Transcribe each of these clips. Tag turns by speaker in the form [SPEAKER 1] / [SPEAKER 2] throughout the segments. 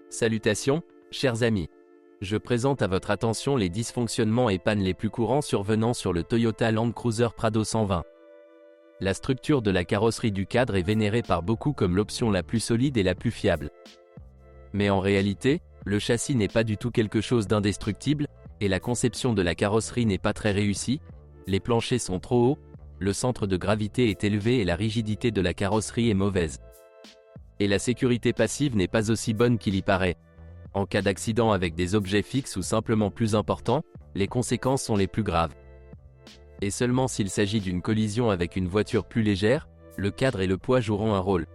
[SPEAKER 1] Salutations, chers amis. Je présente à votre attention les dysfonctionnements et pannes les plus courants survenant sur le Toyota Land Cruiser Prado 120. La structure de la carrosserie du cadre est vénérée par beaucoup comme l'option la plus solide et la plus fiable. Mais en réalité, le châssis n'est pas du tout quelque chose d'indestructible, et la conception de la carrosserie n'est pas très réussie, les planchers sont trop hauts, le centre de gravité est élevé et la rigidité de la carrosserie est mauvaise. Et la sécurité passive n'est pas aussi bonne qu'il y paraît. En cas d'accident avec des objets fixes ou simplement plus importants, les conséquences sont les plus graves. Et seulement s'il s'agit d'une collision avec une voiture plus légère, le cadre et le poids joueront un rôle.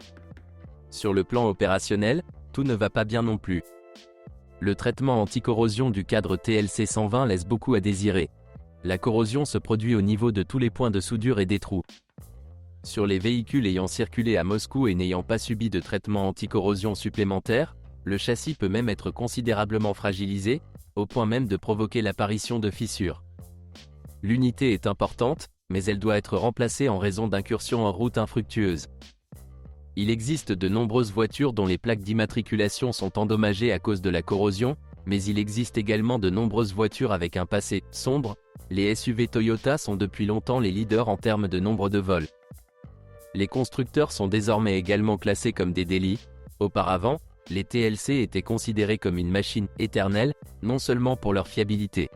[SPEAKER 1] Sur le plan opérationnel, tout ne va pas bien non plus. Le traitement anti-corrosion du cadre TLC 120 laisse beaucoup à désirer. La corrosion se produit au niveau de tous les points de soudure et des trous. Sur les véhicules ayant circulé à Moscou et n'ayant pas subi de traitement anti-corrosion supplémentaire, le châssis peut même être considérablement fragilisé, au point même de provoquer l'apparition de fissures. L'unité est importante, mais elle doit être remplacée en raison d'incursions en route infructueuses. Il existe de nombreuses voitures dont les plaques d'immatriculation sont endommagées à cause de la corrosion, mais il existe également de nombreuses voitures avec un passé sombre. Les SUV Toyota sont depuis longtemps les leaders en termes de nombre de vols. Les constructeurs sont désormais également classés comme des délits. Auparavant, les TLC étaient considérés comme une machine éternelle, non seulement pour leur fiabilité.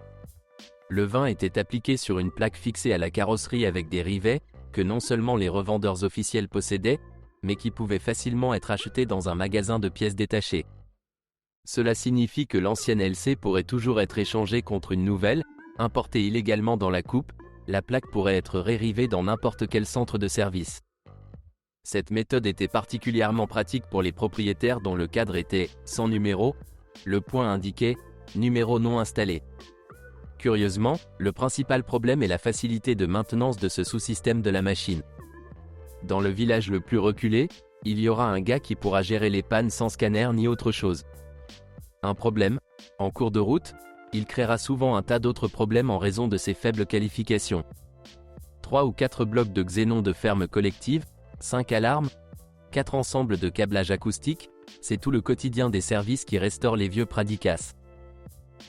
[SPEAKER 1] Le vin était appliqué sur une plaque fixée à la carrosserie avec des rivets, que non seulement les revendeurs officiels possédaient, mais qui pouvaient facilement être achetés dans un magasin de pièces détachées. Cela signifie que l'ancienne LC pourrait toujours être échangée contre une nouvelle, importée illégalement dans la coupe, la plaque pourrait être rérivée dans n'importe quel centre de service. Cette méthode était particulièrement pratique pour les propriétaires dont le cadre était sans numéro, le point indiquait « numéro non installé ». Curieusement, le principal problème est la facilité de maintenance de ce sous-système de la machine. Dans le village le plus reculé, il y aura un gars qui pourra gérer les pannes sans scanner ni autre chose. Un problème, en cours de route, il créera souvent un tas d'autres problèmes en raison de ses faibles qualifications. 3 ou 4 blocs de xénon de ferme collective, 5 alarmes, 4 ensembles de câblage acoustique, c'est tout le quotidien des services qui restaurent les vieux Pradicas.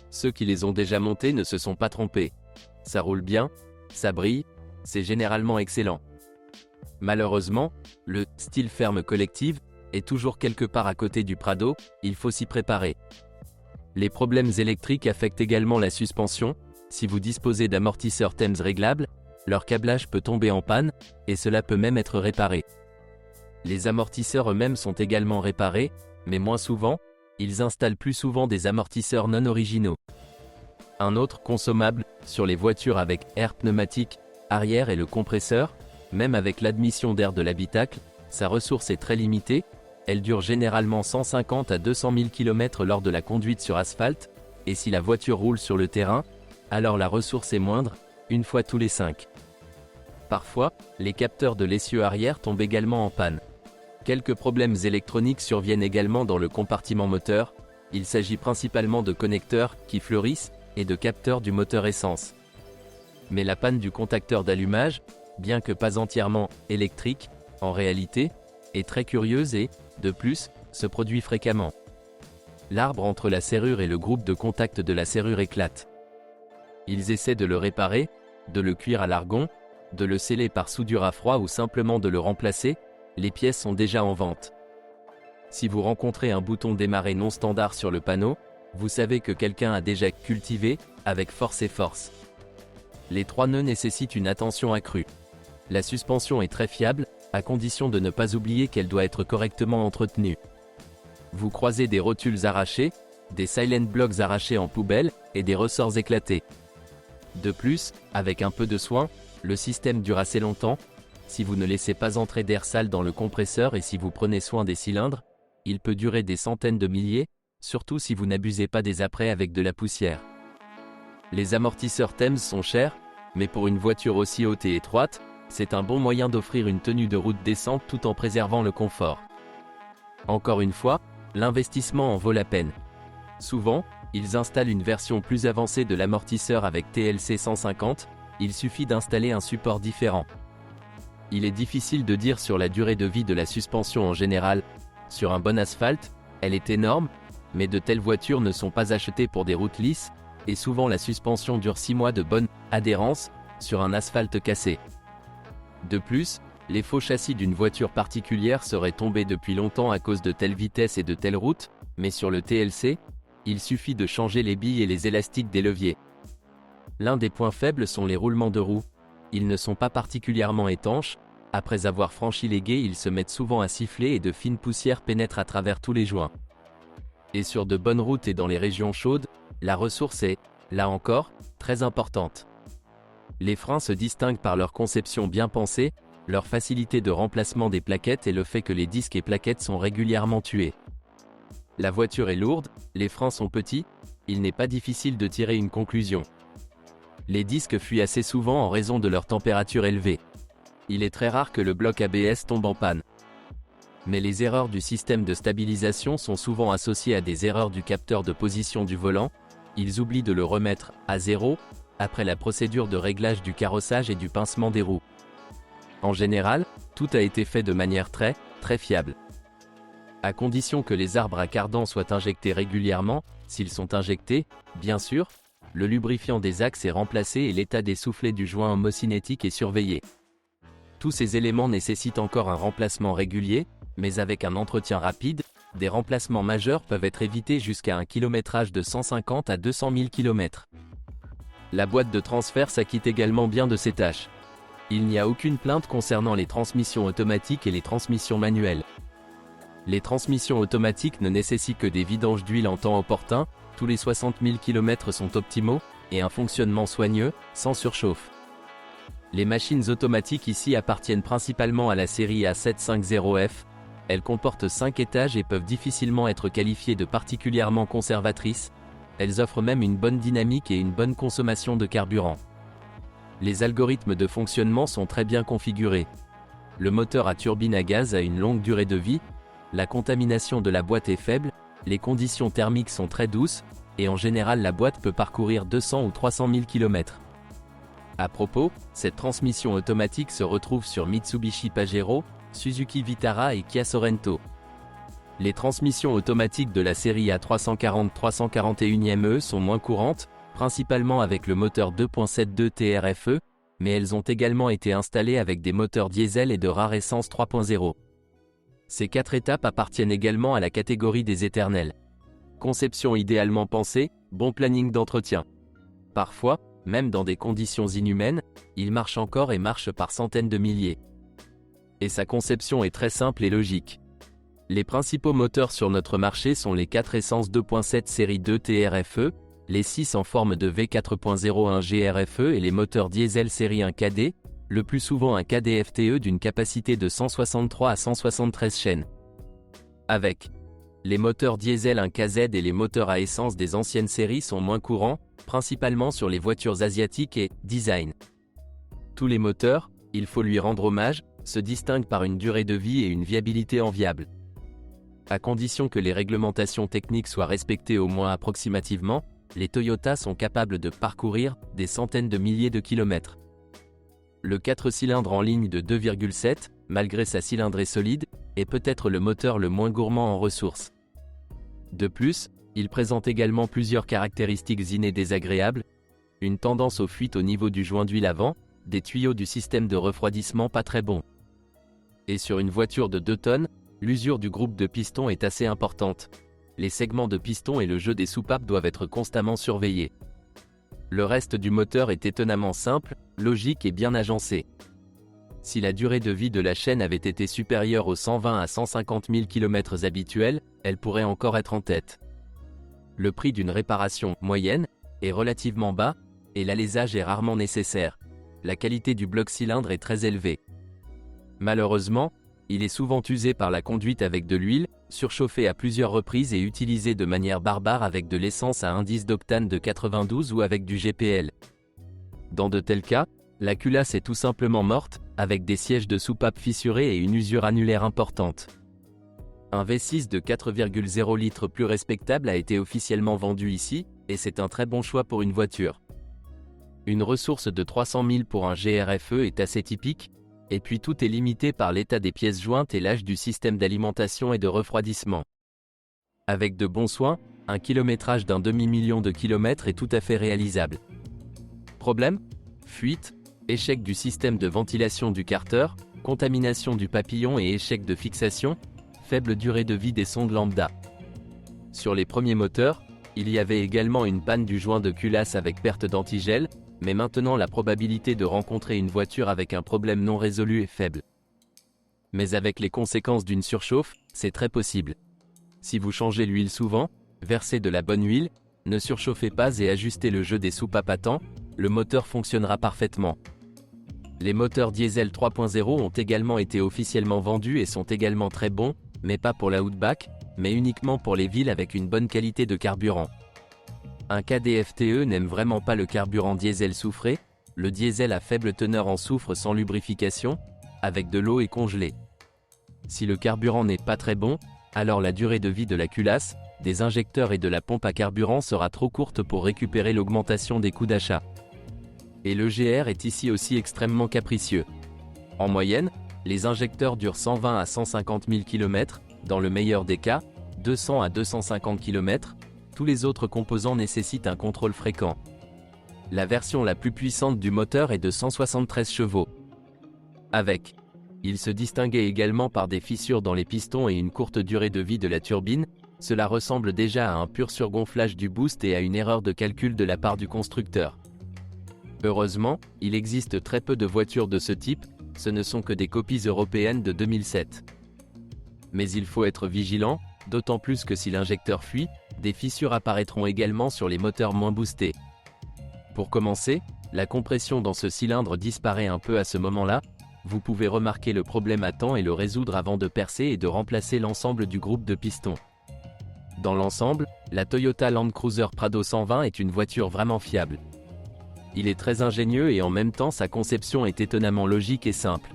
[SPEAKER 1] Ceux qui les ont déjà montés ne se sont pas trompés. Ça roule bien, ça brille, c'est généralement excellent. Malheureusement, le « style ferme collective » est toujours quelque part à côté du Prado, il faut s'y préparer. Les problèmes électriques affectent également la suspension. Si vous disposez d'amortisseurs Thames réglables, leur câblage peut tomber en panne, et cela peut même être réparé. Les amortisseurs eux-mêmes sont également réparés, mais moins souvent, ils installent plus souvent des amortisseurs non originaux. Un autre consommable, sur les voitures avec air pneumatique arrière est le compresseur. Même avec l'admission d'air de l'habitacle, sa ressource est très limitée, elle dure généralement 150 à 200 000 km lors de la conduite sur asphalte, et si la voiture roule sur le terrain, alors la ressource est moindre, une fois tous les 5. Parfois, les capteurs de l'essieu arrière tombent également en panne. Quelques problèmes électroniques surviennent également dans le compartiment moteur, il s'agit principalement de connecteurs qui fleurissent et de capteurs du moteur essence. Mais la panne du contacteur d'allumage, bien que pas entièrement électrique, en réalité, est très curieuse et, de plus, se produit fréquemment. L'arbre entre la serrure et le groupe de contact de la serrure éclate. Ils essaient de le réparer, de le cuire à l'argon, de le sceller par soudure à froid ou simplement de le remplacer, les pièces sont déjà en vente. Si vous rencontrez un bouton démarrer non standard sur le panneau, vous savez que quelqu'un a déjà cultivé, avec force et force. Les 3 nœuds nécessitent une attention accrue. La suspension est très fiable, à condition de ne pas oublier qu'elle doit être correctement entretenue. Vous croisez des rotules arrachées, des silent blocks arrachés en poubelle, et des ressorts éclatés. De plus, avec un peu de soin, le système dure assez longtemps. Si vous ne laissez pas entrer d'air sale dans le compresseur et si vous prenez soin des cylindres, il peut durer des centaines de milliers, surtout si vous n'abusez pas des apprêts avec de la poussière. Les amortisseurs Thames sont chers, mais pour une voiture aussi haute et étroite, c'est un bon moyen d'offrir une tenue de route décente tout en préservant le confort. Encore une fois, l'investissement en vaut la peine. Souvent, ils installent une version plus avancée de l'amortisseur avec TLC 150, il suffit d'installer un support différent. Il est difficile de dire sur la durée de vie de la suspension en général. Sur un bon asphalte, elle est énorme, Mais de telles voitures ne sont pas achetées pour des routes lisses, et souvent la suspension dure 6 mois de bonne adhérence sur un asphalte cassé. De plus, les faux châssis d'une voiture particulière seraient tombés depuis longtemps à cause de telles vitesses et de telles routes, mais sur le TLC, il suffit de changer les billes et les élastiques des leviers. L'un des points faibles sont les roulements de roues. Ils ne sont pas particulièrement étanches, après avoir franchi les gués, ils se mettent souvent à siffler et de fines poussières pénètrent à travers tous les joints. Et sur de bonnes routes et dans les régions chaudes, la ressource est, là encore, très importante. Les freins se distinguent par leur conception bien pensée, leur facilité de remplacement des plaquettes et le fait que les disques et plaquettes sont régulièrement tués. La voiture est lourde, les freins sont petits, il n'est pas difficile de tirer une conclusion. Les disques fuient assez souvent en raison de leur température élevée. Il est très rare que le bloc ABS tombe en panne. Mais les erreurs du système de stabilisation sont souvent associées à des erreurs du capteur de position du volant, ils oublient de le remettre à zéro, après la procédure de réglage du carrossage et du pincement des roues. En général, tout a été fait de manière très fiable. À condition que les arbres à cardan soient injectés régulièrement, s'ils sont injectés, bien sûr, le lubrifiant des axes est remplacé et l'état des soufflets du joint homocinétique est surveillé. Tous ces éléments nécessitent encore un remplacement régulier, mais avec un entretien rapide, des remplacements majeurs peuvent être évités jusqu'à un kilométrage de 150 à 200 000 km. La boîte de transfert s'acquitte également bien de ses tâches. Il n'y a aucune plainte concernant les transmissions automatiques et les transmissions manuelles. Les transmissions automatiques ne nécessitent que des vidanges d'huile en temps opportun, tous les 60 000 km sont optimaux, et un fonctionnement soigneux, sans surchauffe. Les machines automatiques ici appartiennent principalement à la série A750F, elles comportent 5 étages et peuvent difficilement être qualifiées de particulièrement conservatrices, elles offrent même une bonne dynamique et une bonne consommation de carburant. Les algorithmes de fonctionnement sont très bien configurés. Le moteur à turbine à gaz a une longue durée de vie, la contamination de la boîte est faible, les conditions thermiques sont très douces, et en général la boîte peut parcourir 200 ou 300 000 km. À propos, cette transmission automatique se retrouve sur Mitsubishi Pajero, Suzuki Vitara et Kia Sorento. Les transmissions automatiques de la série A340-341e sont moins courantes, principalement avec le moteur 2.72 TRFE, mais elles ont également été installées avec des moteurs diesel et de rare essence 3.0. Ces 4 étapes appartiennent également à la catégorie des éternels. Conception idéalement pensée, bon planning d'entretien. Parfois, même dans des conditions inhumaines, il marche encore et marche par centaines de milliers. Et sa conception est très simple et logique. Les principaux moteurs sur notre marché sont les 4 essences 2.7 série 2 TRFE, les 6 en forme de V4.01 GRFE et les moteurs diesel série 1 KD, le plus souvent un KDFTE d'une capacité de 163 à 173 chaînes. Avec les moteurs diesel 1 KZ et les moteurs à essence des anciennes séries sont moins courants, principalement sur les voitures asiatiques et design. Tous les moteurs, il faut lui rendre hommage, se distinguent par une durée de vie et une viabilité enviable. À condition que les réglementations techniques soient respectées au moins approximativement, les Toyota sont capables de parcourir des centaines de milliers de kilomètres. Le 4 cylindres en ligne de 2,7, malgré sa cylindrée solide, est peut-être le moteur le moins gourmand en ressources. De plus, il présente également plusieurs caractéristiques innées désagréables, une tendance aux fuites au niveau du joint d'huile avant, des tuyaux du système de refroidissement pas très bons. Et sur une voiture de 2 tonnes, l'usure du groupe de pistons est assez importante. Les segments de piston et le jeu des soupapes doivent être constamment surveillés. Le reste du moteur est étonnamment simple, logique et bien agencé. Si la durée de vie de la chaîne avait été supérieure aux 120 à 150 000 km habituels, elle pourrait encore être en tête. Le prix d'une réparation moyenne est relativement bas, et l'alésage est rarement nécessaire. La qualité du bloc cylindre est très élevée. Malheureusement, il est souvent usé par la conduite avec de l'huile, surchauffé à plusieurs reprises et utilisé de manière barbare avec de l'essence à indice d'octane de 92 ou avec du GPL. Dans de tels cas, la culasse est tout simplement morte, avec des sièges de soupape fissurés et une usure annulaire importante. Un V6 de 4,0 litres plus respectable a été officiellement vendu ici, et c'est un très bon choix pour une voiture. Une ressource de 300 000 pour un GRFE est assez typique, et puis tout est limité par l'état des pièces jointes et l'âge du système d'alimentation et de refroidissement. Avec de bons soins, un kilométrage d'un demi-million de kilomètres est tout à fait réalisable. Problème ? Fuite, échec du système de ventilation du carter, contamination du papillon et échec de fixation, faible durée de vie des sondes lambda. Sur les premiers moteurs, il y avait également une panne du joint de culasse avec perte d'antigel, mais maintenant la probabilité de rencontrer une voiture avec un problème non résolu est faible. Mais avec les conséquences d'une surchauffe, c'est très possible. Si vous changez l'huile souvent, versez de la bonne huile, ne surchauffez pas et ajustez le jeu des soupapes à temps, le moteur fonctionnera parfaitement. Les moteurs diesel 3.0 ont également été officiellement vendus et sont également très bons, mais pas pour la Outback, mais uniquement pour les villes avec une bonne qualité de carburant. Un KDFTE n'aime vraiment pas le carburant diesel soufré, le diesel à faible teneur en soufre sans lubrification, avec de l'eau et congelé. Si le carburant n'est pas très bon, alors la durée de vie de la culasse, des injecteurs et de la pompe à carburant sera trop courte pour récupérer l'augmentation des coûts d'achat. Et le GR est ici aussi extrêmement capricieux. En moyenne, les injecteurs durent 120 à 150 000 km, dans le meilleur des cas, 200 à 250 km, tous les autres composants nécessitent un contrôle fréquent. La version la plus puissante du moteur est de 173 chevaux. Il se distinguait également par des fissures dans les pistons et une courte durée de vie de la turbine, cela ressemble déjà à un pur surgonflage du boost et à une erreur de calcul de la part du constructeur. Heureusement, il existe très peu de voitures de ce type, ce ne sont que des copies européennes de 2007. Mais il faut être vigilant, d'autant plus que si l'injecteur fuit, des fissures apparaîtront également sur les moteurs moins boostés. Pour commencer, la compression dans ce cylindre disparaît un peu à ce moment-là, vous pouvez remarquer le problème à temps et le résoudre avant de percer et de remplacer l'ensemble du groupe de pistons. Dans l'ensemble, la Toyota Land Cruiser Prado 120 est une voiture vraiment fiable. Il est très ingénieux et en même temps sa conception est étonnamment logique et simple.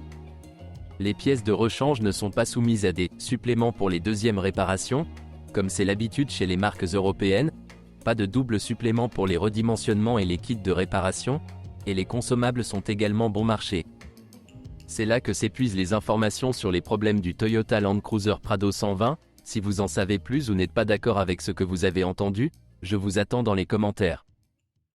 [SPEAKER 1] Les pièces de rechange ne sont pas soumises à des suppléments pour les deuxièmes réparations, comme c'est l'habitude chez les marques européennes, pas de double supplément pour les redimensionnements et les kits de réparation, et les consommables sont également bon marché. C'est là que s'épuisent les informations sur les problèmes du Toyota Land Cruiser Prado 120, si vous en savez plus ou n'êtes pas d'accord avec ce que vous avez entendu, je vous attends dans les commentaires.